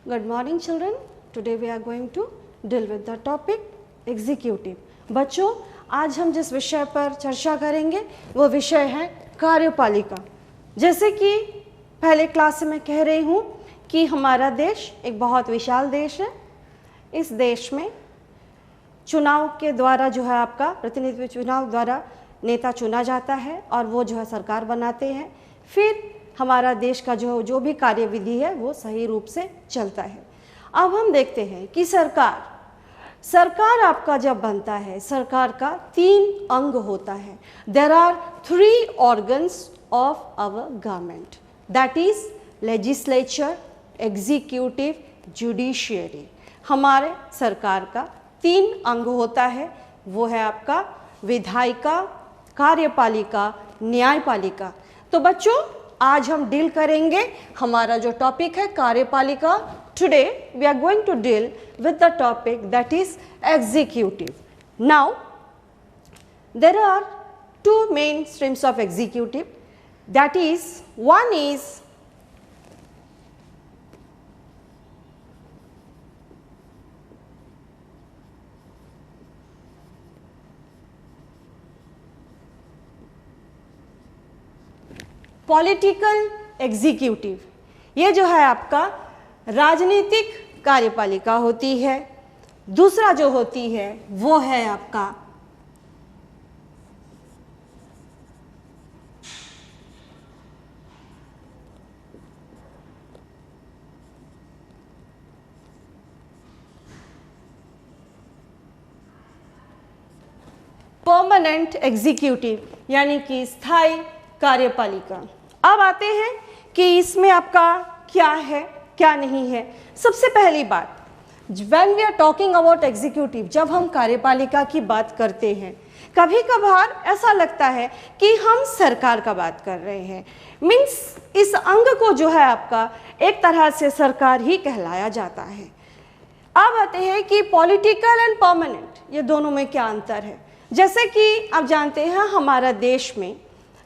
Good morning children. Today we are going to deal with the topic executive. बच्चों, आज हम जिस विषय पर चर्चा करेंगे वो विषय है कार्यपालिका। जैसे कि पहले क्लास से मैं कह रही हूँ कि हमारा देश एक बहुत विशाल देश है। इस देश में चुनाव के द्वारा जो है आपका प्रतिनिधित्व चुनाव द्वारा नेता चुना जाता है और वो जो है सरकार बनाते हैं। फिर हमारा देश का जो भी कार्यविधि है वो सही रूप से चलता है। अब हम देखते हैं कि सरकार आपका जब बनता है, सरकार का 3 अंग होता है। There are 3 organs of our government, that is legislature, executive, judiciary। हमारे सरकार का 3 अंग होता है, वो है आपका विधायिका, कार्यपालिका, न्यायपालिका। तो बच्चों, आज हम डील करेंगे, हमारा जो टॉपिक है कार्यपालिका। Today we are going to deal with the topic that is executive. Now there are 2 main streams of executive, that is one is political executive. ये जो है आपका राजनीतिक कार्यपालिका होती है। दूसरा जो होती है वो है आपका परमानेंट एग्जीक्यूटिव, यानी कि स्थायी कार्यपालिका। अब आते हैं कि इसमें आपका क्या है क्या नहीं है। सबसे पहली बात, when we are talking about executive, जब हम कार्यपालिका की बात करते हैं, कभी कभार ऐसा लगता है कि हम सरकार का बात कर रहे हैं। मीन्स इस अंग को जो है आपका एक तरह से सरकार ही कहलाया जाता है। अब आते हैं कि पॉलिटिकल एंड परमानेंट, ये दोनों में क्या अंतर है। जैसे कि आप जानते हैं हमारा देश में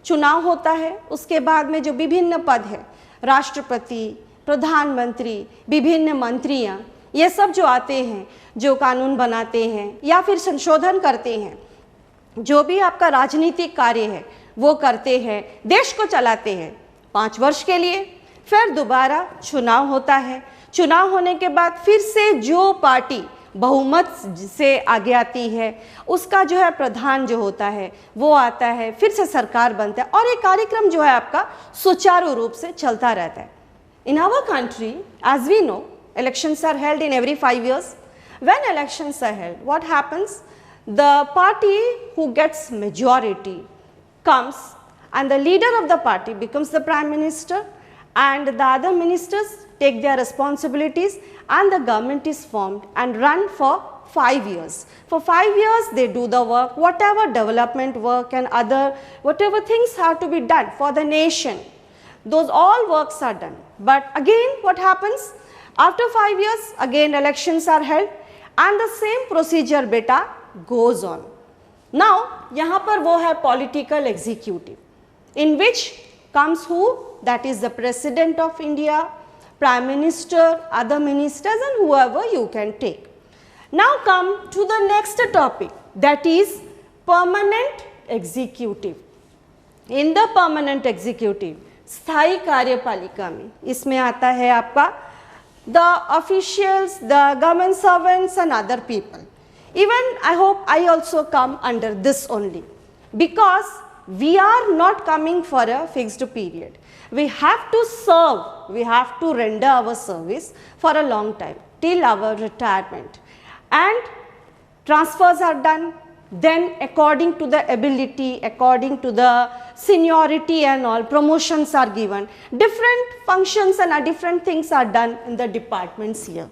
चुनाव होता है, उसके बाद में जो विभिन्न पद है, राष्ट्रपति, प्रधानमंत्री, विभिन्न मंत्रियां, ये सब जो आते हैं, जो कानून बनाते हैं या फिर संशोधन करते हैं, जो भी आपका राजनीतिक कार्य है वो करते हैं, देश को चलाते हैं 5 वर्ष के लिए। फिर दोबारा चुनाव होता है। चुनाव होने के बाद फिर से जो पार्टी बहुमत से आगे आती है, उसका जो है प्रधान जो होता है वो आता है, फिर से सरकार बनता है और ये कार्यक्रम जो है आपका सुचारू रूप से चलता रहता है। In our country, as we know, elections are held in every 5 years. When elections are held, what happens? The party who gets majority comes and the leader of the party becomes the prime minister, and the other ministers take their responsibilities and the government is formed and run for 5 years. For 5 years they do the work, whatever development work and other whatever things have to be done for the nation, those all works are done. But again what happens? After 5 years again elections are held and the same procedure beta goes on. Now यहाँ पर वो है political executive, in which comes who? That is the President of India, Prime Minister, other ministers and whoever you can take. Now come to the next topic, that is permanent executive. In the permanent executive, स्थायी कार्यपालिका में इसमें आता है आपका the officials, the government servants and other people. Even I hope I also come under this only, because we are not coming for a fixed period. We have to serve, we have to render our service for a long time till our retirement, and transfers are done. Then according to the ability, according to the seniority and all, promotions are given. Different functions and different things are done in the departments here.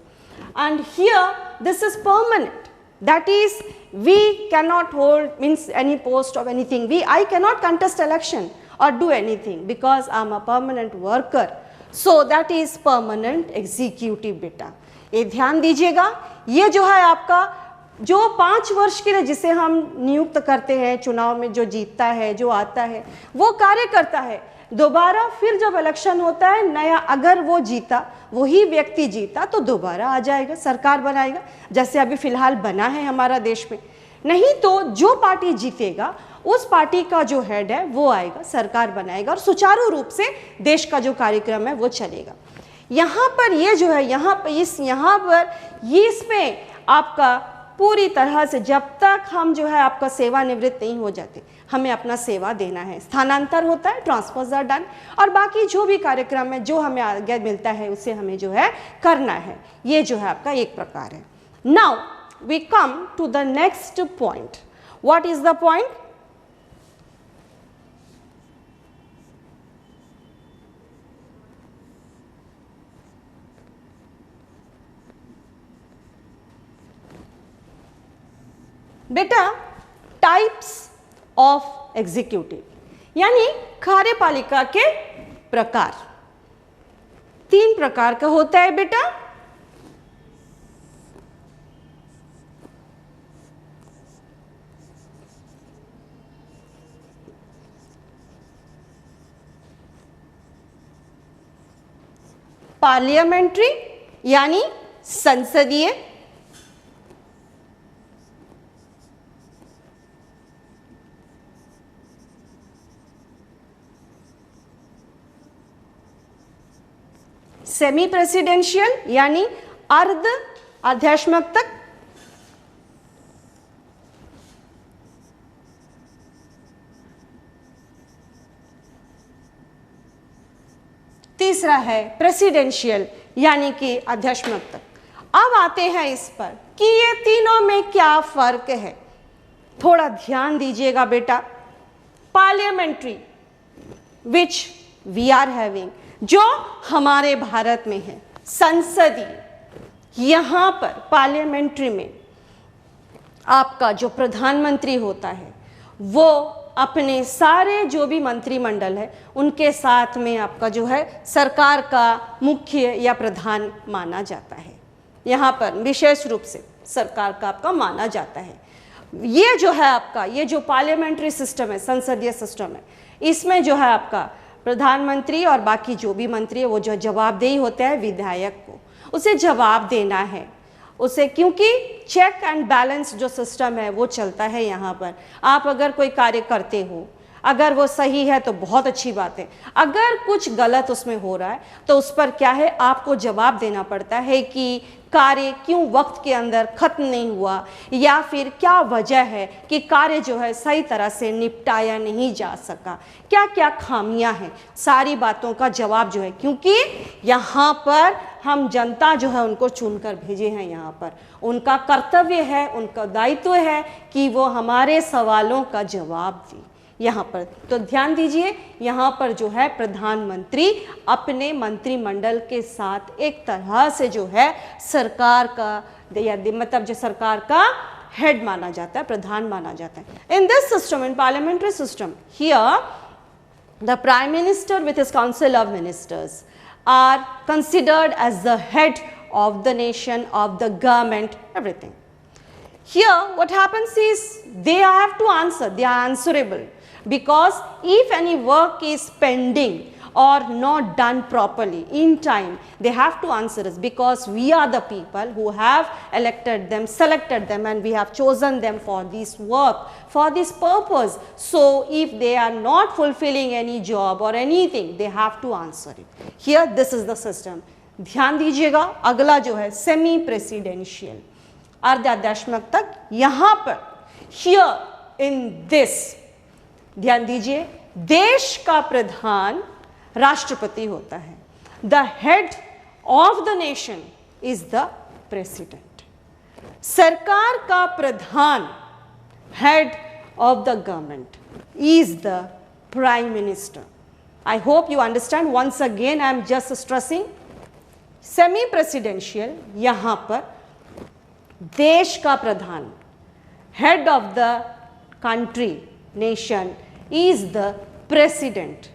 And here this is permanent. That is, we cannot hold means any post of anything. I cannot contest election or do anything because I am a permanent worker. So that is permanent executive beta. ये ध्यान दीजिएगा, ये जो है आपका जो 5 वर्ष के लिए जिसे हम नियुक्त करते हैं, चुनाव में जो जीतता है, जो आता है, वो कार्य करता है, दोबारा फिर जब इलेक्शन होता है नया, अगर वो जीता, वही व्यक्ति जीता तो दोबारा आ जाएगा, सरकार बनाएगा, जैसे अभी फिलहाल बना है हमारा देश में। नहीं तो जो पार्टी जीतेगा उस पार्टी का जो हेड है वो आएगा, सरकार बनाएगा और सुचारू रूप से देश का जो कार्यक्रम है वो चलेगा। यहाँ पर ये जो है, यहाँ पर ये इसमें आपका पूरी तरह से जब तक हम जो है आपका सेवानिवृत्त नहीं हो जाते, हमें अपना सेवा देना है। स्थानांतर होता है, ट्रांसफर्स आर डन, और बाकी जो भी कार्यक्रम है जो हमें आगे मिलता है उसे हमें जो है करना है। ये जो है आपका एक प्रकार है। Now we come to the next point. What is the point? बेटा, टाइप्स ऑफ एग्जीक्यूटिव, यानी कार्यपालिका के प्रकार। 3 प्रकार का होता है बेटा। पार्लियामेंट्री यानी संसदीय, सेमी प्रेसिडेंशियल यानी अर्ध आध्यात्मक तक, तीसरा है प्रेसिडेंशियल यानी कि आध्यात्मक तक। अब आते हैं इस पर कि ये तीनों में क्या फर्क है, थोड़ा ध्यान दीजिएगा बेटा। Parliamentary which we are having, जो हमारे भारत में है, संसदीय, यहाँ पर पार्लियामेंट्री में आपका जो प्रधानमंत्री होता है वो अपने सारे जो भी मंत्रिमंडल है उनके साथ में आपका जो है सरकार का मुख्य या प्रधान माना जाता है। यहाँ पर विशेष रूप से सरकार का आपका माना जाता है। ये जो है आपका, ये जो पार्लियामेंट्री सिस्टम है, संसदीय सिस्टम है, इसमें जो है आपका प्रधानमंत्री और बाकी जो भी मंत्री है वो जो जवाबदेही होते हैं विधायक को, उसे जवाब देना है उसे, क्योंकि चेक एंड बैलेंस जो सिस्टम है वो चलता है यहाँ पर। आप अगर कोई कार्य करते हो, अगर वो सही है तो बहुत अच्छी बात है, अगर कुछ गलत उसमें हो रहा है तो उस पर क्या है, आपको जवाब देना पड़ता है कि कार्य क्यों वक्त के अंदर खत्म नहीं हुआ, या फिर क्या वजह है कि कार्य जो है सही तरह से निपटाया नहीं जा सका, क्या क्या खामियां हैं, सारी बातों का जवाब जो है, क्योंकि यहाँ पर हम जनता जो है उनको चुनकर भेजे हैं, यहाँ पर उनका कर्तव्य है, उनका दायित्व है कि वो हमारे सवालों का जवाब दें। यहाँ पर तो ध्यान दीजिए, यहाँ पर जो है प्रधानमंत्री अपने मंत्रिमंडल के साथ एक तरह से जो है सरकार का या मतलब जो सरकार का हेड माना जाता है, प्रधान माना जाता है। In this system, in parliamentary system, here the prime minister with his council of ministers are considered as the head of the nation, of the government, everything. Here what happens is they have to answer, they are answerable, because if any work is pending or not done properly in time, they have to answer us, because we are the people who have elected them, selected them, and we have chosen them for this work, for this purpose. So if they are not fulfilling any job or anything, they have to answer it. Here this is the system. ध्यान दीजिएगा, अगला जो है semi presidential, अर्धाध्यात्मक तक। यहाँ पर here in this, ध्यान दीजिए, देश का प्रधान राष्ट्रपति होता है। The head of the nation is the president. सरकार का प्रधान, head of the government, is the prime minister. I hope you understand. Once again I am just stressing, semi presidential, यहां पर देश का प्रधान, head of the country, nation, is the president,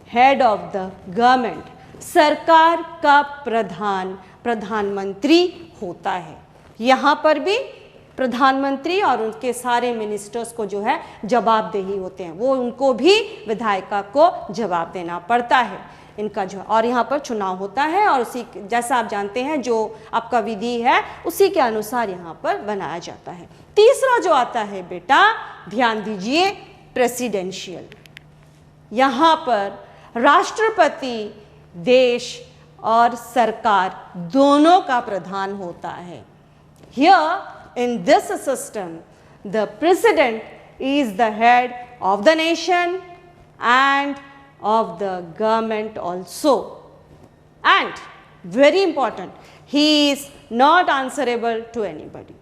head of the government, सरकार का प्रधान प्रधानमंत्री होता है। यहाँ पर भी प्रधानमंत्री और उनके सारे मिनिस्टर्स को जो है जवाबदेही होते हैं, वो उनको भी विधायिका को जवाब देना पड़ता है इनका जो, और यहाँ पर चुनाव होता है और उसी जैसा आप जानते हैं जो आपका विधि है उसी के अनुसार यहाँ पर बनाया जाता है। तीसरा जो आता है बेटा, ध्यान दीजिए, प्रेसिडेंशियल। यहाँ पर राष्ट्रपति देश और सरकार दोनों का प्रधान होता है। Here in this system, the president is the head of the nation and of the government also. And very important, he is not answerable to anybody.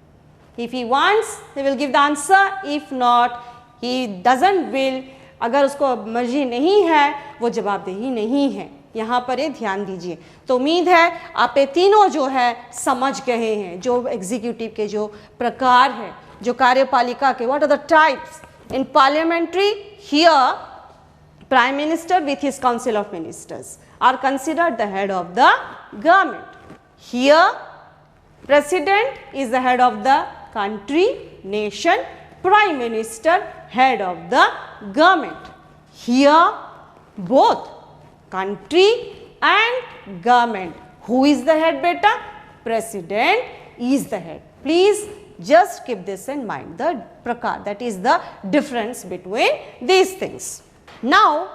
If he wants, he will give the answer. If not, he doesn't will. अगर उसको मर्जी नहीं है, वो जवाबदेही नहीं है। यहाँ पर ये ध्यान दीजिए। तो उम्मीद है आप ये तीनों जो है समझ गए हैं, जो एग्जीक्यूटिव के जो प्रकार है, जो कार्यपालिका के, what are the types in parliamentary. Here prime minister with his council of ministers are considered the head of the government. Here president is the head of the country, nation, prime minister head of the government. Here both country and government, who is the head beta? President is the head. Please just keep this in mind, the prakar, that is the difference between these things. Now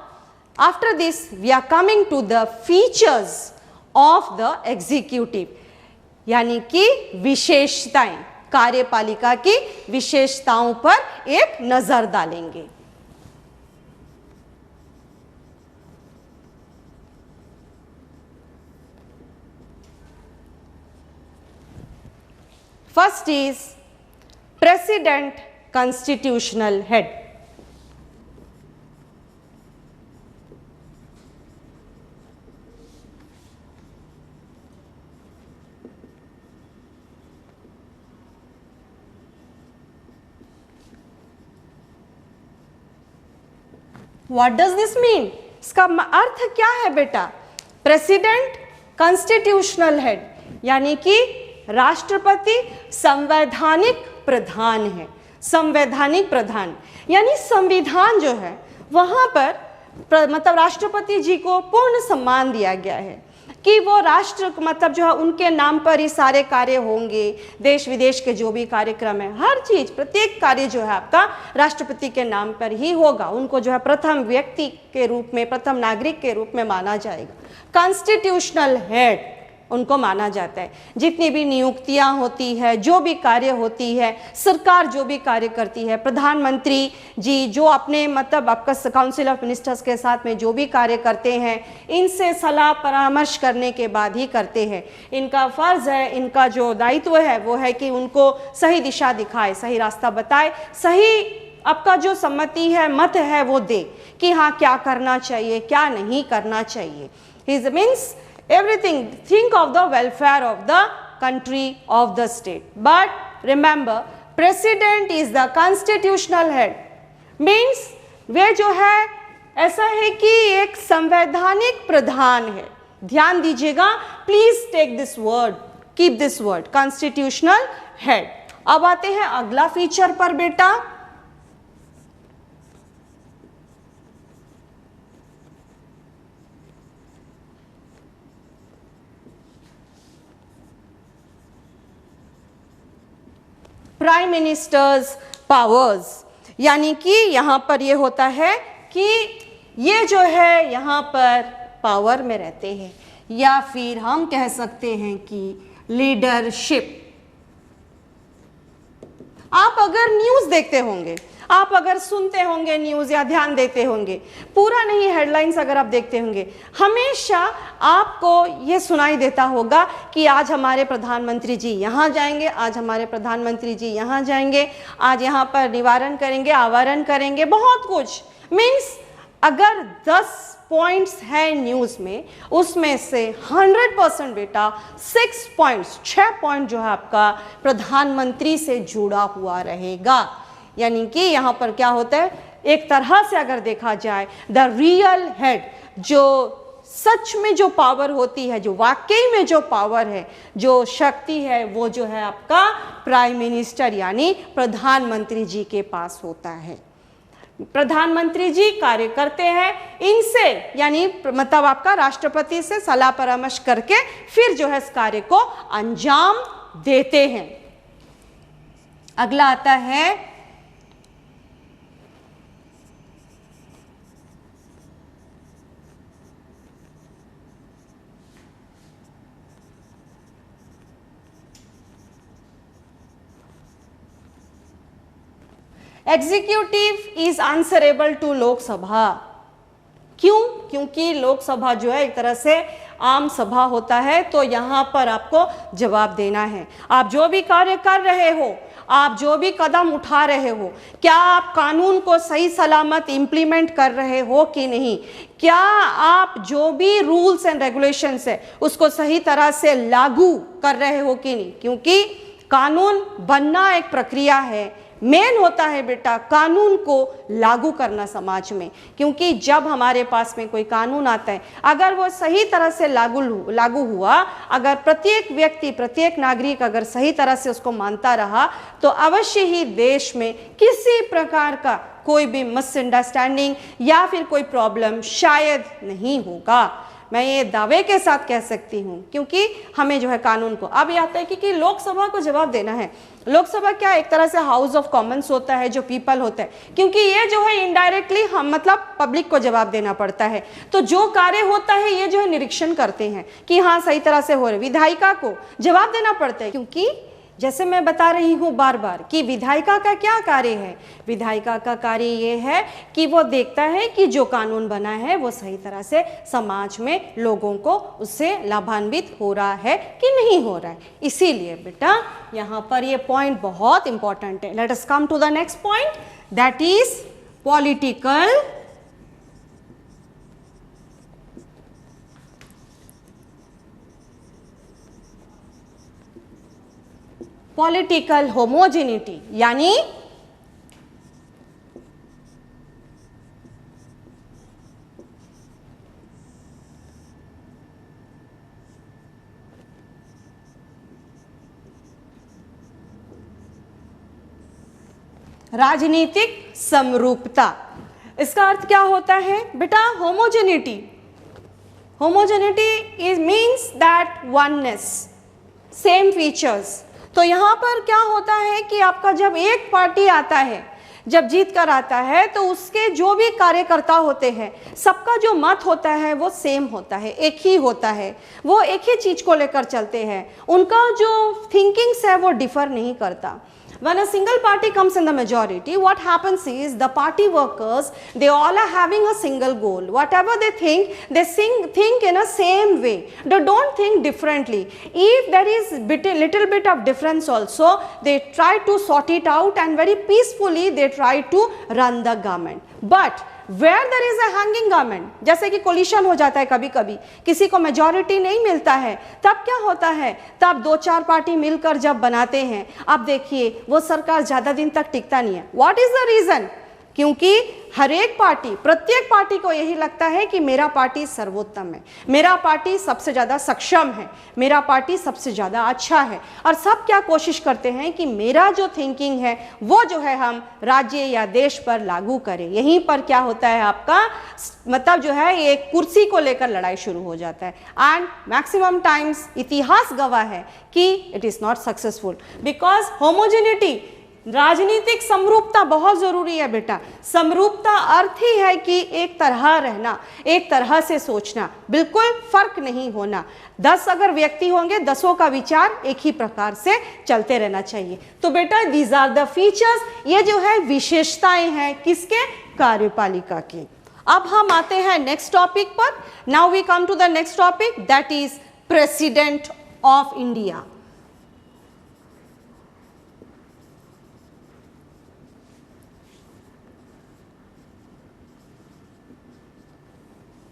after this we are coming to the features of the executive, यानी कि विशेषताएं, कार्यपालिका की विशेषताओं पर एक नजर डालेंगे। First is president constitutional head. What does this mean? इसका अर्थ क्या है बेटा? प्रेसिडेंट कॉन्स्टिट्यूशनल हेड, यानी कि राष्ट्रपति संवैधानिक प्रधान है। संवैधानिक प्रधान यानी संविधान जो है वहां पर मतलब राष्ट्रपति जी को पूर्ण सम्मान दिया गया है कि वो राष्ट्र मतलब जो है उनके नाम पर ही सारे कार्य होंगे। देश विदेश के जो भी कार्यक्रम है, हर चीज, प्रत्येक कार्य जो है आपका राष्ट्रपति के नाम पर ही होगा। उनको जो है प्रथम व्यक्ति के रूप में, प्रथम नागरिक के रूप में माना जाएगा। कॉन्स्टिट्यूशनल हेड उनको माना जाता है। जितनी भी नियुक्तियां होती है, जो भी कार्य होती है, सरकार जो भी कार्य करती है, प्रधानमंत्री जी जो अपने मतलब आपका काउंसिल ऑफ मिनिस्टर्स के साथ में जो भी कार्य करते हैं, इनसे सलाह परामर्श करने के बाद ही करते हैं। इनका फर्ज है, इनका जो दायित्व है वो है कि उनको सही दिशा दिखाए, सही रास्ता बताए, सही आपका जो सम्मति है, मत है वो दे कि हाँ क्या करना चाहिए, क्या नहीं करना चाहिए। It means everything, think of the welfare of the country, of the state. But remember, president is the constitutional head. Means वे जो है ऐसा है कि एक संवैधानिक प्रधान है। ध्यान दीजिएगा, please take this word, keep this word, constitutional head. अब आते हैं अगला फीचर पर बेटा, प्राइम मिनिस्टर्स पावर्स। यानी कि यहाँ पर ये होता है कि ये जो है यहाँ पर पावर में रहते हैं, या फिर हम कह सकते हैं कि लीडरशिप। आप अगर न्यूज़ देखते होंगे, आप अगर सुनते होंगे न्यूज़ या ध्यान देते होंगे, पूरा नहीं हेडलाइंस अगर आप देखते होंगे, हमेशा आपको ये सुनाई देता होगा कि आज हमारे प्रधानमंत्री जी यहाँ जाएंगे, आज हमारे प्रधानमंत्री जी यहाँ जाएंगे, आज यहाँ पर निवारण करेंगे, आवरण करेंगे, बहुत कुछ। मीन्स अगर 10 पॉइंट्स है न्यूज़ में, उसमें से 100% बेटा 6 पॉइंट्स, 6 पॉइंट जो है आपका प्रधानमंत्री से जुड़ा हुआ रहेगा। यानी कि यहाँ पर क्या होता है, एक तरह से अगर देखा जाए द रियल हेड, जो सच में जो पावर होती है, जो वाकई में जो पावर है, जो शक्ति है, वो जो है आपका प्राइम मिनिस्टर यानी प्रधानमंत्री जी के पास होता है। प्रधानमंत्री जी कार्य करते हैं इनसे, यानी मतलब आपका राष्ट्रपति से सलाह परामर्श करके फिर जो है इस कार्य को अंजाम देते हैं। अगला आता है executive is answerable to Lok Sabha. क्यों? क्योंकि लोकसभा जो है एक तरह से आम सभा होता है, तो यहाँ पर आपको जवाब देना है। आप जो भी कार्य कर रहे हो, आप जो भी कदम उठा रहे हो, क्या आप कानून को सही सलामत इम्प्लीमेंट कर रहे हो कि नहीं, क्या आप जो भी रूल्स एंड रेगुलेशंस है उसको सही तरह से लागू कर रहे हो कि नहीं। क्योंकि कानून बनना एक प्रक्रिया है, मेन होता है बेटा कानून को लागू करना समाज में। क्योंकि जब हमारे पास में कोई कानून आता है, अगर वो सही तरह से लागू हुआ, अगर प्रत्येक व्यक्ति प्रत्येक नागरिक अगर सही तरह से उसको मानता रहा, तो अवश्य ही देश में किसी प्रकार का कोई भी मिसअंडरस्टैंडिंग या फिर कोई प्रॉब्लम शायद नहीं होगा। मैं ये दावे के साथ कह सकती हूँ, क्योंकि हमें जो है कानून को अब ये आता है कि लोकसभा को जवाब देना है। लोकसभा क्या एक तरह से हाउस ऑफ कॉमन्स होता है, जो पीपल होता है, क्योंकि ये जो है इनडायरेक्टली हम मतलब पब्लिक को जवाब देना पड़ता है। तो जो कार्य होता है ये जो है निरीक्षण करते हैं कि हाँ सही तरह से हो रहे, विधायिका को जवाब देना पड़ता है। क्योंकि जैसे मैं बता रही हूँ बार बार कि विधायिका का क्या कार्य है, विधायिका का कार्य ये है कि वो देखता है कि जो कानून बना है वो सही तरह से समाज में लोगों को उससे लाभान्वित हो रहा है कि नहीं हो रहा है। इसीलिए बेटा यहाँ पर ये पॉइंट बहुत इंपॉर्टेंट है। Let us come to the next point, that is political political homogeneity, यानी राजनीतिक समरूपता। इसका अर्थ क्या होता है बेटा? Homogeneity. Homogeneity is means that oneness, same features. तो यहाँ पर क्या होता है कि आपका जब एक पार्टी आता है, जब जीत कर आता है, तो उसके जो भी कार्यकर्ता होते हैं सबका जो मत होता है वो सेम होता है, एक ही होता है, वो एक ही चीज को लेकर चलते हैं, उनका जो थिंकिंग्स है वो डिफर नहीं करता। When a single party comes in the majority, what happens is the party workers, they all are having a single goal. Whatever they think think in a same way. They don't think differently. If there is little bit of difference also, they try to sort it out and very peacefully they try to run the government. But where there is a hanging government, जैसे कि collision हो जाता है, कभी कभी किसी को majority नहीं मिलता है, तब क्या होता है, तब दो चार पार्टी मिलकर जब बनाते हैं, अब देखिए वो सरकार ज्यादा दिन तक टिकता नहीं है। What is the reason? क्योंकि हर एक पार्टी, प्रत्येक पार्टी को यही लगता है कि मेरा पार्टी सर्वोत्तम है, मेरा पार्टी सबसे ज्यादा सक्षम है, मेरा पार्टी सबसे ज्यादा अच्छा है, और सब क्या कोशिश करते हैं कि मेरा जो थिंकिंग है वो जो है हम राज्य या देश पर लागू करें। यहीं पर क्या होता है आपका, मतलब जो है ये कुर्सी को लेकर लड़ाई शुरू हो जाता है। एंड मैक्सिमम टाइम्स इतिहास गवाह है कि it is not successful, because homogeneity, राजनीतिक समरूपता बहुत जरूरी है बेटा। समरूपता अर्थ ही है कि एक तरह रहना, एक तरह से सोचना, बिल्कुल फर्क नहीं होना। 10 अगर व्यक्ति होंगे, 10 का विचार एक ही प्रकार से चलते रहना चाहिए। तो बेटा दीज आर द फीचर्स, ये जो है विशेषताएं हैं किसके? कार्यपालिका की। अब हम आते हैं नेक्स्ट टॉपिक पर। Now we come to the next topic, that is president of India.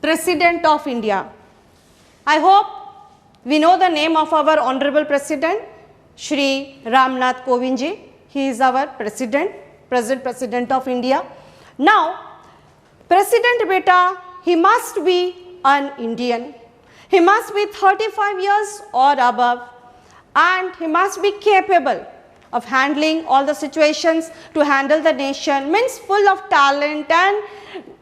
President of India. I hope we know the name of our honorable president, Shri Ramnath Kovind ji. He is our president of India. Now, president beta, he must be an Indian. He must be 35 years or above, and he must be capable of handling all the situations to handle the nation, means full of talent and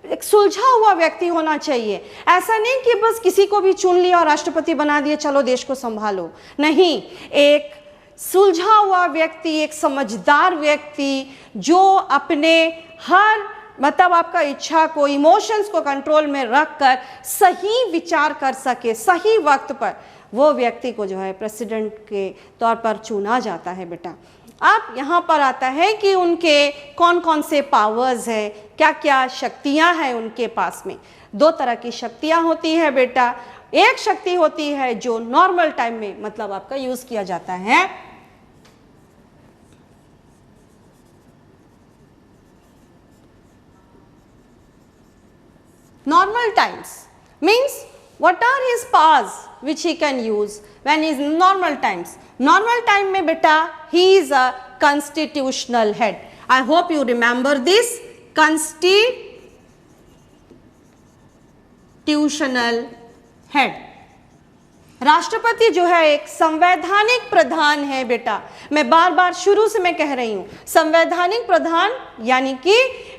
एक सुलझा हुआ व्यक्ति होना चाहिए। ऐसा नहीं कि बस किसी को भी चुन लिया और राष्ट्रपति बना दिए, चलो देश को संभालो, नहीं, एक सुलझा हुआ व्यक्ति, एक समझदार व्यक्ति जो अपने हर मतलब आपका इच्छा को, इमोशंस को कंट्रोल में रखकर सही विचार कर सके सही वक्त पर, वो व्यक्ति को जो है प्रेसिडेंट के तौर पर चुना जाता है बेटा। अब यहाँ पर आता है कि उनके कौन कौन से पावर्स है, क्या क्या शक्तियाँ हैं उनके पास में। दो तरह की शक्तियाँ होती है बेटा। एक शक्ति होती है जो नॉर्मल टाइम में मतलब आपका यूज़ किया जाता है, normal times, means what are his powers which he can use when he is in normal times. Normal time में बेटा he is a constitutional head. I hope you remember this, constitutional head. राष्ट्रपति जो है एक संवैधानिक प्रधान है बेटा। मैं बार बार शुरू से मैं कह रही हूँ, संवैधानिक प्रधान यानी कि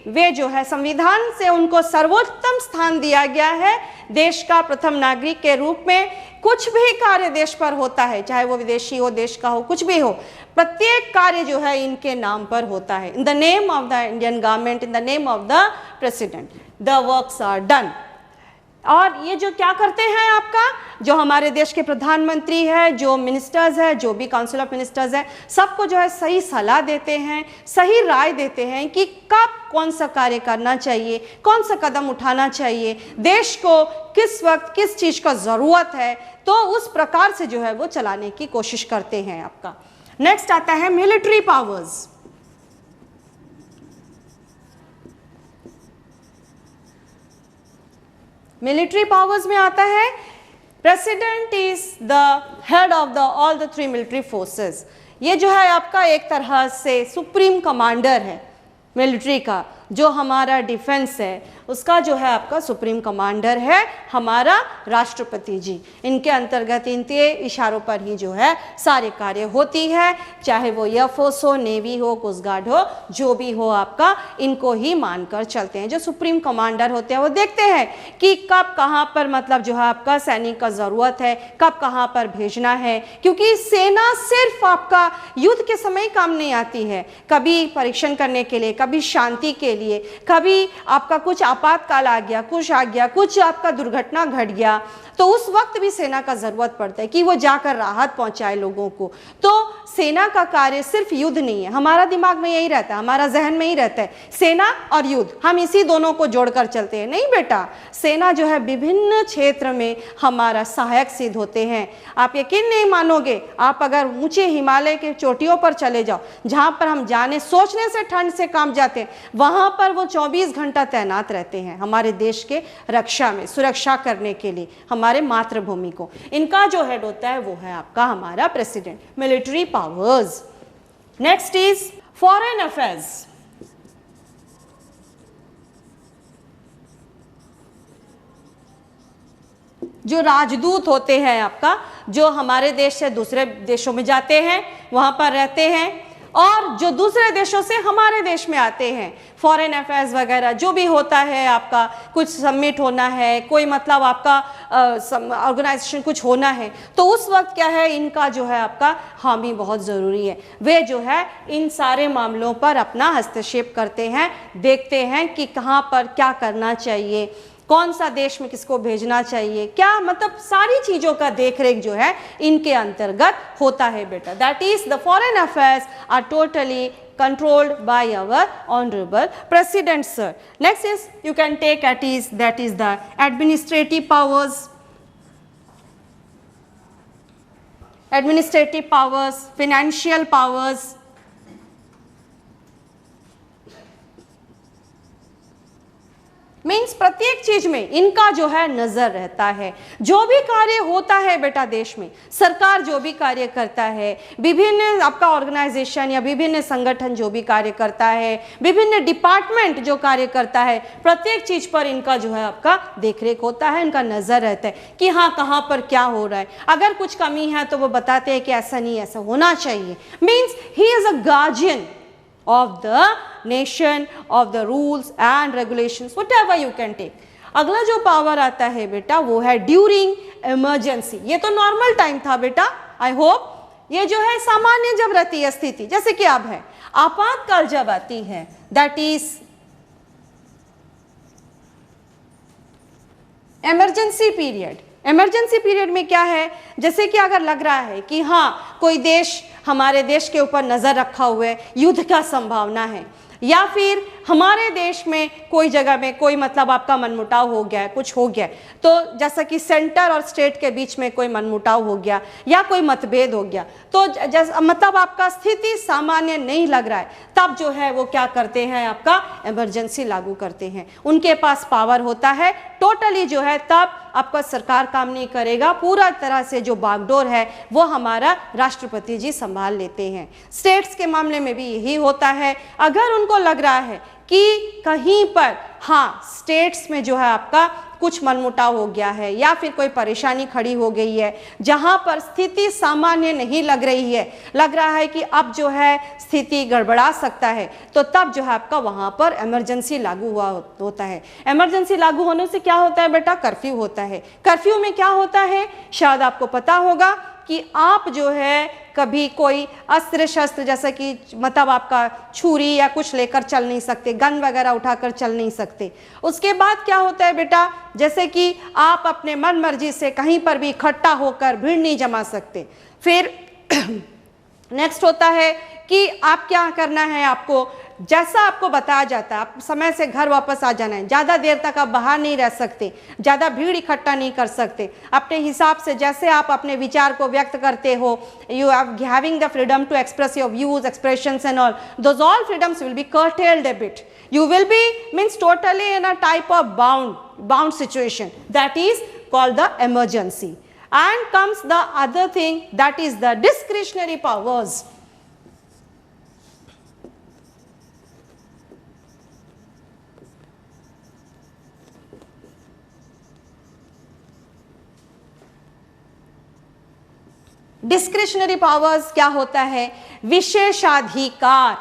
वे जो है संविधान से उनको सर्वोत्तम स्थान दिया गया है। देश का प्रथम नागरिक के रूप में कुछ भी कार्य देश पर होता है, चाहे वो विदेशी हो, देश का हो, कुछ भी हो, प्रत्येक कार्य जो है इनके नाम पर होता है। In the name of the Indian government, in the name of the president, the works are done. और ये जो क्या करते हैं आपका, जो हमारे देश के प्रधानमंत्री है, जो मिनिस्टर्स है, जो भी काउंसिल ऑफ मिनिस्टर्स है, सबको जो है सही सलाह देते हैं, सही राय देते हैं कि कब कौन सा कार्य करना चाहिए, कौन सा कदम उठाना चाहिए, देश को किस वक्त किस चीज़ का ज़रूरत है, तो उस प्रकार से जो है वो चलाने की कोशिश करते हैं आपका। नेक्स्ट आता है मिलिट्री पावर्स। मिलिट्री पावर्स में आता है president is the head of the all the three military forces. ये जो है आपका एक तरह से सुप्रीम कमांडर है मिलिट्री का। जो हमारा डिफेंस है उसका जो है आपका सुप्रीम कमांडर है हमारा राष्ट्रपति जी। इनके अंतर्गत इनके इशारों पर ही जो है सारे कार्य होती है, चाहे वो एयरफोर्स हो, नेवी हो, कोस्ट गार्ड हो, जो भी हो आपका इनको ही मानकर चलते हैं। जो सुप्रीम कमांडर होते हैं वो देखते हैं कि कब कहाँ पर मतलब जो है आपका सैनिक का ज़रूरत है, कब कहाँ पर भेजना है, क्योंकि सेना सिर्फ आपका युद्ध के समय काम नहीं आती है, कभी परीक्षण करने के लिए, कभी शांति के लिए, कभी आपका कुछ आपातकाल आ गया, कुछ आपका दुर्घटना घट गया, तो उस वक्त भी सेना का ज़रूरत पड़ता है कि वो जाकर राहत पहुंचाए लोगों को। तो सेना का कार्य सिर्फ युद्ध नहीं है, हमारा दिमाग में यही रहता है, हमारा जहन में ही रहता है सेना और युद्ध, हम इसी दोनों को जोड़कर चलते हैं। नहीं बेटा, सेना जो है विभिन्न क्षेत्र में हमारा सहायक सिद्ध होते हैं। आप यकीन नहीं मानोगे, आप अगर ऊंचे हिमालय के चोटियों पर चले जाओ, जहाँ पर हम जाने सोचने से ठंड से कांप जाते हैं, वहाँ पर वो 24 घंटा तैनात रहते हैं हमारे देश के रक्षा में, सुरक्षा करने के लिए हमारे मातृभूमि को। इनका जो हेड होता है वो है आपका हमारा president. Military powers. Next is foreign affairs. जो राजदूत होते हैं आपका, जो हमारे देश से दूसरे देशों में जाते हैं, वहां पर रहते हैं, और जो दूसरे देशों से हमारे देश में आते हैं, फॉरेन अफेयर्स वगैरह जो भी होता है आपका, कुछ सबमिट होना है, कोई मतलब आपका ऑर्गेनाइजेशन कुछ होना है, तो उस वक्त क्या है, इनका जो है आपका हामी बहुत ज़रूरी है। वे जो है इन सारे मामलों पर अपना हस्तक्षेप करते हैं, देखते हैं कि कहाँ पर क्या करना चाहिए, कौन सा देश में किसको भेजना चाहिए, क्या मतलब सारी चीज़ों का देखरेख जो है इनके अंतर्गत होता है बेटा। That is the foreign affairs are totally controlled by our honorable president sir. Next is you can take at is that is the administrative powers. Administrative powers, financial powers, means प्रत्येक चीज में इनका जो है नजर रहता है। जो भी कार्य होता है बेटा देश में, सरकार जो भी कार्य करता है, विभिन्न आपका ऑर्गेनाइजेशन या विभिन्न संगठन जो भी कार्य करता है, विभिन्न डिपार्टमेंट जो कार्य करता है, प्रत्येक चीज पर इनका जो है आपका देखरेख होता है, इनका नजर रहता है कि हाँ कहाँ पर क्या हो रहा है। अगर कुछ कमी है तो वो बताते हैं कि ऐसा नहीं, ऐसा होना चाहिए। Means he is a guardian of the nation, of the rules and regulations, whatever you can take. अगला जो पावर आता है बेटा वो है ड्यूरिंग इमरजेंसी। ये तो नॉर्मल टाइम था बेटा, आई होप। ये जो है सामान्य जब रहती है स्थिति, जैसे कि अब है आपातकाल जब आती है, that is emergency period. Emergency period में क्या है, जैसे कि अगर लग रहा है कि हाँ कोई देश हमारे देश के ऊपर नजर रखा हुआ है, युद्ध का संभावना है, या फिर हमारे देश में कोई जगह में कोई मतलब आपका मनमुटाव हो गया है, कुछ हो गया है, तो जैसा कि सेंटर और स्टेट के बीच में कोई मनमुटाव हो गया या कोई मतभेद हो गया, तो जैसा मतलब आपका स्थिति सामान्य नहीं लग रहा है, तब जो है वो क्या करते हैं, आपका इमरजेंसी लागू करते हैं। उनके पास पावर होता है टोटली जो है, तब आपका सरकार काम नहीं करेगा, पूरा तरह से जो बागडोर है वो हमारा राष्ट्रपति जी संभाल लेते हैं। स्टेट्स के मामले में भी यही होता है। अगर उनको लग रहा है कि कहीं पर हाँ स्टेट्स में जो है आपका कुछ मनमुटाव हो गया है या फिर कोई परेशानी खड़ी हो गई है, जहां पर स्थिति सामान्य नहीं लग रही है, लग रहा है कि अब जो है स्थिति गड़बड़ा सकता है, तो तब जो है आपका वहां पर इमरजेंसी लागू हुआ होता है। इमरजेंसी लागू होने से क्या होता है बेटा, कर्फ्यू होता है। कर्फ्यू में क्या होता है, शायद आपको पता होगा कि आप जो है कभी कोई अस्त्र शस्त्र जैसे कि मतलब आपका छुरी या कुछ लेकर चल नहीं सकते, गन वगैरह उठाकर चल नहीं सकते। उसके बाद क्या होता है बेटा, जैसे कि आप अपने मन मर्जी से कहीं पर भी इकट्ठा होकर भीड़ नहीं जमा सकते। फिर नेक्स्ट होता है कि आप क्या करना है, आपको जैसा आपको बताया जाता है, आप समय से घर वापस आ जाना है, ज़्यादा देर तक आप बाहर नहीं रह सकते, ज़्यादा भीड़ इकट्ठा नहीं कर सकते, अपने हिसाब से जैसे आप अपने विचार को व्यक्त करते हो, you are having the freedom to express your views, expressions and all, those all freedoms will be curtailed a bit. You will be means totally in a type of bound situation, that is called the emergency. And comes the other thing, that is the discretionary powers. Discretionary powers क्या होता है, विशेषाधिकार।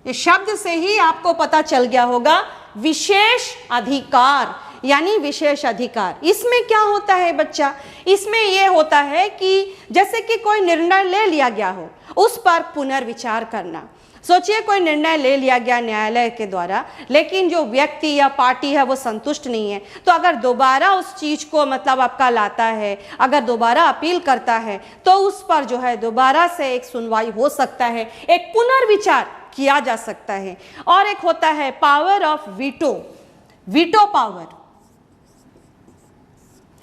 इस शब्द से ही आपको पता चल गया होगा, विशेष अधिकार यानी विशेष अधिकार। इसमें क्या होता है बच्चा, इसमें यह होता है कि जैसे कि कोई निर्णय ले लिया गया हो, उस पर पुनर्विचार करना। सोचिए कोई निर्णय ले लिया गया न्यायालय के द्वारा, लेकिन जो व्यक्ति या पार्टी है वो संतुष्ट नहीं है, तो अगर दोबारा उस चीज को मतलब आपका लाता है, अगर दोबारा अपील करता है, तो उस पर जो है दोबारा से एक सुनवाई हो सकता है, एक पुनर्विचार किया जा सकता है। और एक होता है power of veto, veto power.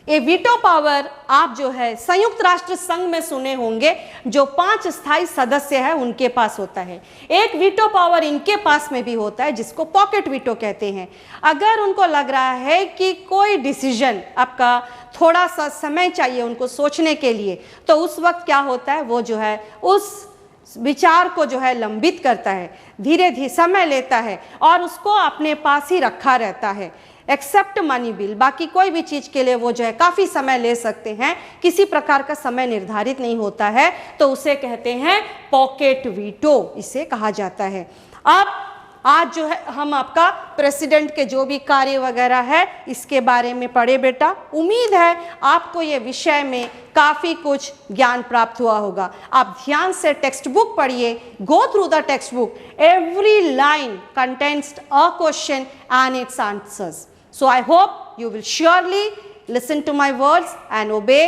ये वीटो पावर आप जो है संयुक्त राष्ट्र संघ में सुने होंगे, जो 5 स्थायी सदस्य है उनके पास होता है। एक वीटो पावर इनके पास में भी होता है, जिसको पॉकेट वीटो कहते हैं। अगर उनको लग रहा है कि कोई डिसीजन आपका थोड़ा सा समय चाहिए उनको सोचने के लिए, तो उस वक्त क्या होता है, वो जो है उस विचार को जो है लंबित करता है, धीरे धीरे समय लेता है और उसको अपने पास ही रखा रहता है, एक्सेप्ट मनी बिल। बाकी कोई भी चीज के लिए वो जो है काफी समय ले सकते हैं, किसी प्रकार का समय निर्धारित नहीं होता है, तो उसे कहते हैं पॉकेट वीटो, इसे कहा जाता है। अब आज जो है हम आपका प्रेसिडेंट के जो भी कार्य वगैरह है इसके बारे में पढ़े बेटा। उम्मीद है आपको ये विषय में काफी कुछ ज्ञान प्राप्त हुआ होगा। आप ध्यान से टेक्स्ट बुक पढ़िए, go through the text book, every line contains a question and it's answers. So I hope you will surely listen to my words and obey.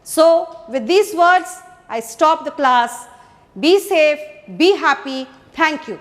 So with these words, I stop the class. Be safe, be happy. Thank you.